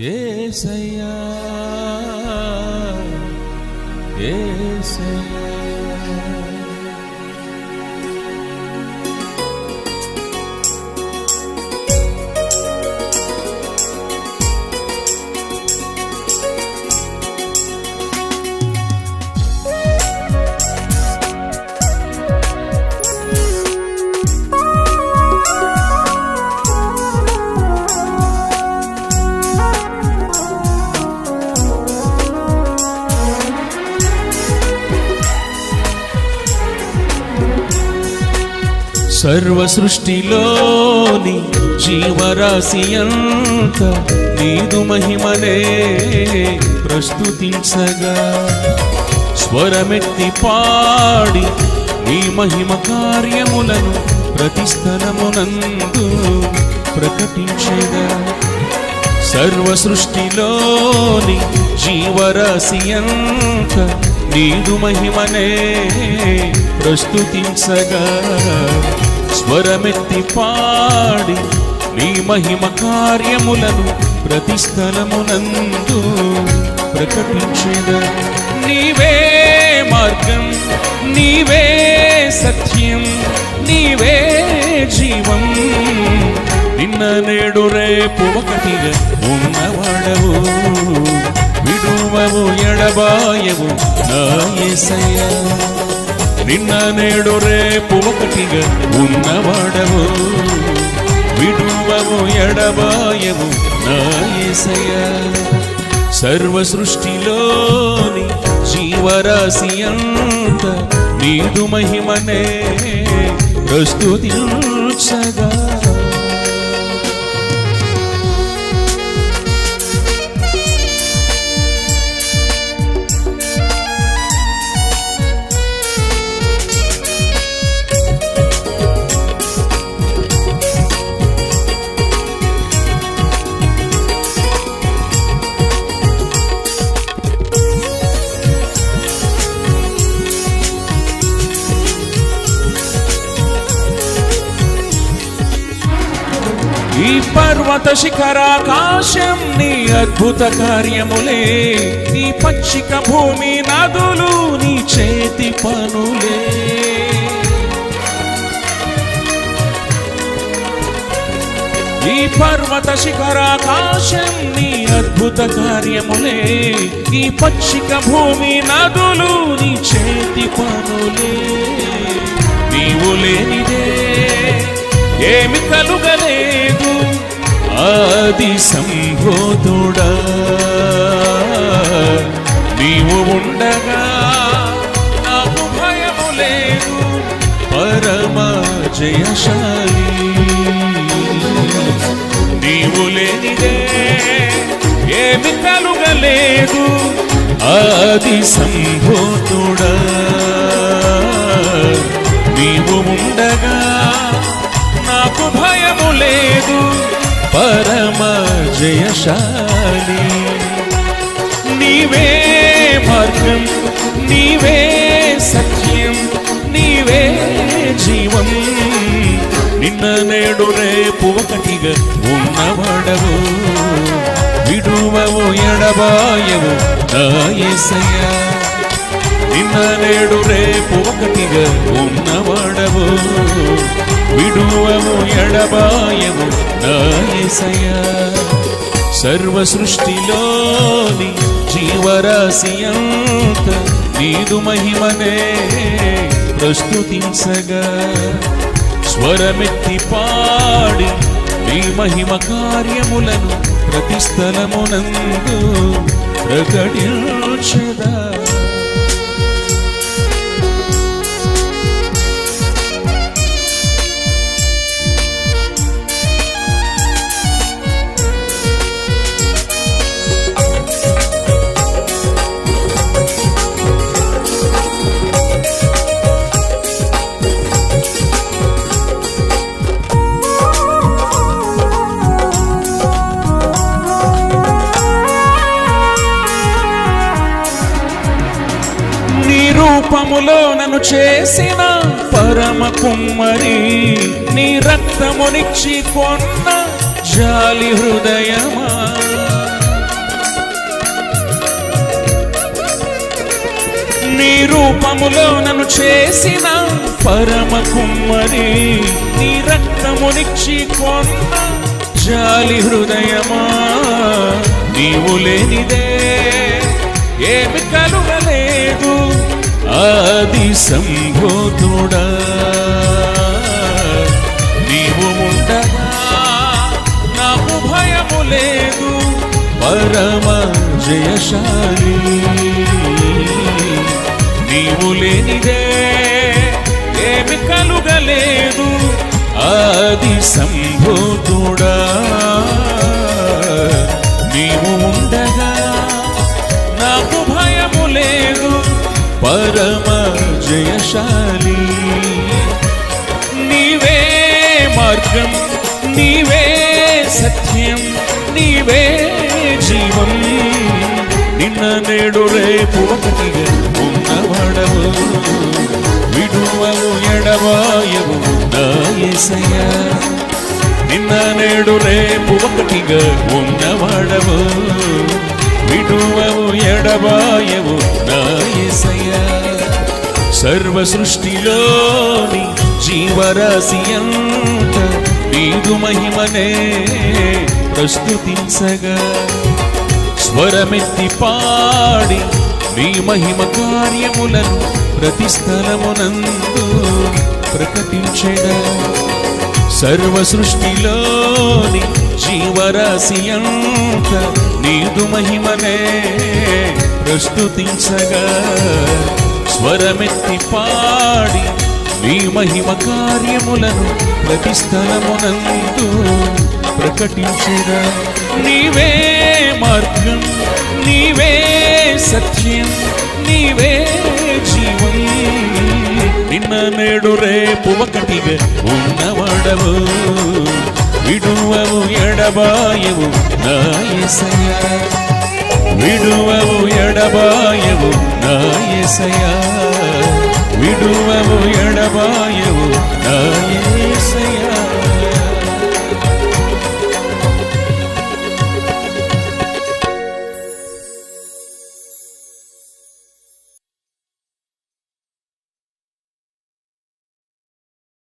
యేసయ్యా యేసయ్యా సర్వ సృష్టిలోని జీవరాశి అంత నీదు మహిమనే ప్రస్తుతించగా స్వరమెత్తి పాడి నీ మహిమ కార్యములను ప్రతి స్థలమునందు ప్రకటించగా సర్వ సృష్టిలోని జీవరాశి అంత నీదు మహిమనే ప్రస్తుతించగా స్వరమెత్తి పాడి నీ మహిమ కార్యములను ప్రతి స్థలమునందు ప్రకటించెదా నీవే మార్గం నీవే సత్యం నీవే జీవం నిన్న నేడు రేపు ఒకటిగా ఉన్నవాడవు విడువవు ఎడబాయవు నా యేసయ్యా నిన్న నేడు రేపు ఒకటిగా ఉన్నవాడవు విడువవు ఎడబాయవు నా యేసయ్యా సర్వ సృష్టిలోని జీవరాశి అంత నీదు మహిమనే ప్రస్తుతించగా ఈ పర్వత శిఖరాకాశం నీ అద్భుత కార్యములే నీ పచ్చిక భూమి నదులు నీ చేతి పనులే ఈ పర్వత శిఖరాకాశం నీ అద్భుత కార్యములే ఈ పచ్చిక భూమి నదులు నీ చేతి పనులే నీవు లేనిదే ఏమి కలుగలేదు ఆది సంభూతుడా నీవు ఉండగా నాకు భయము లేదు పరమ జయశాలి నీవు లేనిదే ఏమి కలుగలేదు ఆది సంభూతుడా నీవు ఉండగా నాకు భయము లేదు పరమ జయశాలి నీవే మార్గం నీవే సత్యం నీవే జీవం నిన్న నేడు రేపు ఒకటిగా ఉన్నవాడవు విడువవు ఎడబాయవు నా యేసయ్యా నిన్న నేడు రేపు ఒకటిగా ఉన్నవాడవు విడువవు ఎడబాయవు నా యేసయ్యా సర్వ సృష్టిలోని జీవరాశి అంత నీదు మహిమనే ప్రస్తుతించగా స్వరమెత్తి పాడి నీ మహిమ కార్యములను ప్రతి స్థలమునందు ప్రకటించదా రూపములో నన్ను చేసిన పరమ కుమ్మరి, నీ రక్తమునిచ్చి కొన్న జాలి హృదయమా, నీ రూపములో నన్ను చేసిన పరమ కుమ్మరి, నీ రక్తమునిచ్చి కొన్న జాలి హృదయమా, నీవు లేనిదే ఏమి కలుగలేదు ఆది సంభూతుడా, నీవు ఉండగా నాకు భయము లేదు పరమ జయశాలి, నీవు లేనిదే ఏమి కలుగలేదు ఆది సంభూతుడా, నీవు ఉండగా నాకు భయము లేదు పరమ జయశాలి, నీవే మార్గం, నీవే సత్యం, నీవే జీవం, నిన్న నేడు రేపు ఒకటిగా ఉన్నవాడవు, విడువవు ఎడబాయవు నా యేసయ్యా, నిన్న నేడు రేపు ఒకటిగా ఉన్నవాడవు, విడువవు ఎడబాయవు నా యేసయ్యా, సర్వ సృష్టిలోని జీవరాశి అంత నీదు మహిమనే ప్రస్తుతించగా, స్వరమెత్తి పాడి నీ మహిమ కార్యములను ప్రతి స్థలమునందు ప్రకటించెదా, సర్వ సృష్టిలోని జీవరాశి అంత నీదు మహిమనే ప్రస్తుతించగా, స్వరమెత్తి పాడి నీ మహిమ కార్యములను ప్రతి స్థలమునందు ప్రకటించెదా, నీవే మార్గం, నీవే సత్యం, నీవే జీవం, నిన్న నేడు రేపు ఒకటిగా ఉన్నవాడవు, విడువవు ఎడబాయవు నా యేసయ్యా, విడువవు ఎడబాయవు నా యేసయ్యా, విడువవు ఎడబాయవు నా